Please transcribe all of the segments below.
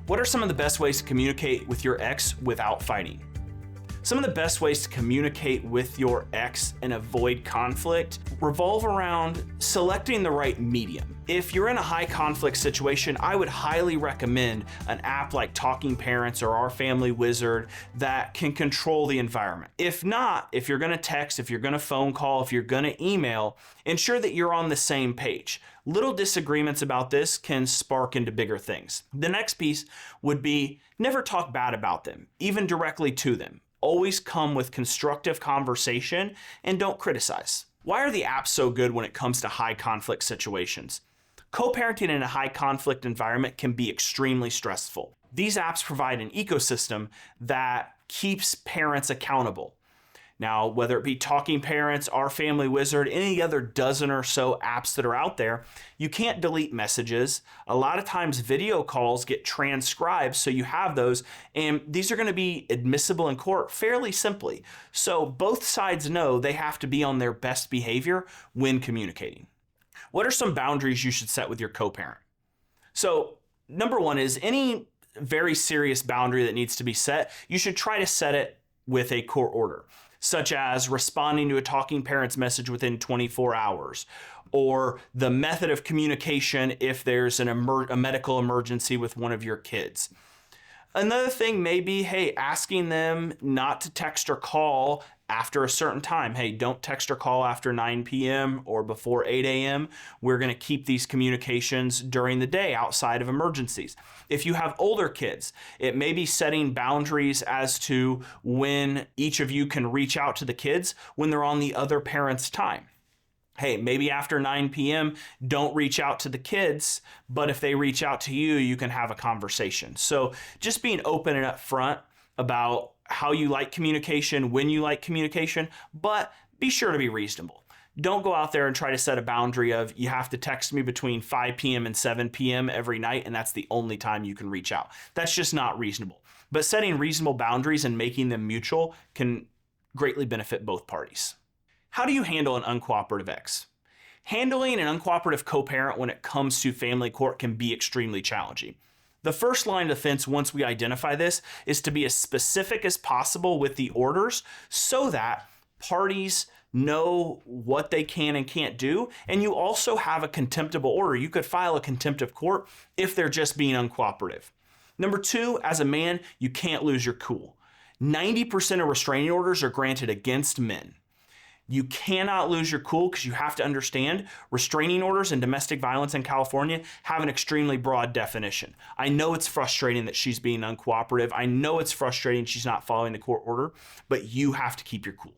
What are some of the best ways to communicate with your ex without fighting? Some of the best ways to communicate with your ex and avoid conflict revolve around selecting the right medium. If you're in a high conflict situation, I would highly recommend an app like Talking Parents or Our Family Wizard that can control the environment. If not, if you're gonna text, if you're gonna phone call, if you're gonna email, ensure that you're on the same page. Little disagreements about this can spark into bigger things. The next piece would be never talk bad about them, even directly to them. Always come with constructive conversation and don't criticize. Why are the apps so good when it comes to high conflict situations? Co-parenting in a high conflict environment can be extremely stressful. These apps provide an ecosystem that keeps parents accountable. Now, whether it be Talking Parents, Our Family Wizard, any other dozen or so apps that are out there, you can't delete messages. A lot of times video calls get transcribed, so you have those, and these are going to be admissible in court fairly simply. So both sides know they have to be on their best behavior when communicating. What are some boundaries you should set with your co-parent? So number one is any very serious boundary that needs to be set, you should try to set it with a court order, such as responding to a Talking Parents message within 24 hours, or the method of communication if there's a medical emergency with one of your kids. Another thing may be, hey, asking them not to text or call after a certain time. Hey, don't text or call after 9 p.m. or before 8 a.m. We're going to keep these communications during the day outside of emergencies. If you have older kids, it may be setting boundaries as to when each of you can reach out to the kids when they're on the other parent's time. Hey, maybe after 9 p.m., don't reach out to the kids, but if they reach out to you, you can have a conversation. So just being open and upfront about how you like communication, when you like communication, but be sure to be reasonable. Don't go out there and try to set a boundary of you have to text me between 5 p.m. and 7 p.m. every night, and that's the only time you can reach out. That's just not reasonable. But setting reasonable boundaries and making them mutual can greatly benefit both parties. How do you handle an uncooperative ex? Handling an uncooperative co-parent when it comes to family court can be extremely challenging. The first line of defense once we identify this is to be as specific as possible with the orders so that parties know what they can and can't do, and you also have a contemptible order. You could file a contempt of court if they're just being uncooperative. Number two, as a man, you can't lose your cool. 90% of restraining orders are granted against men. You cannot lose your cool because you have to understand restraining orders and domestic violence in California have an extremely broad definition. I know it's frustrating that she's being uncooperative. I know it's frustrating she's not following the court order, but you have to keep your cool.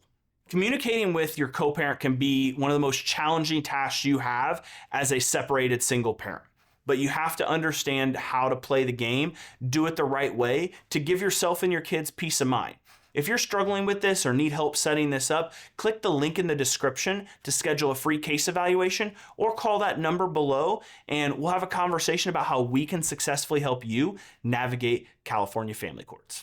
Communicating with your co-parent can be one of the most challenging tasks you have as a separated single parent. But you have to understand how to play the game, do it the right way to give yourself and your kids peace of mind. If you're struggling with this or need help setting this up, click the link in the description to schedule a free case evaluation or call that number below and we'll have a conversation about how we can successfully help you navigate California family courts.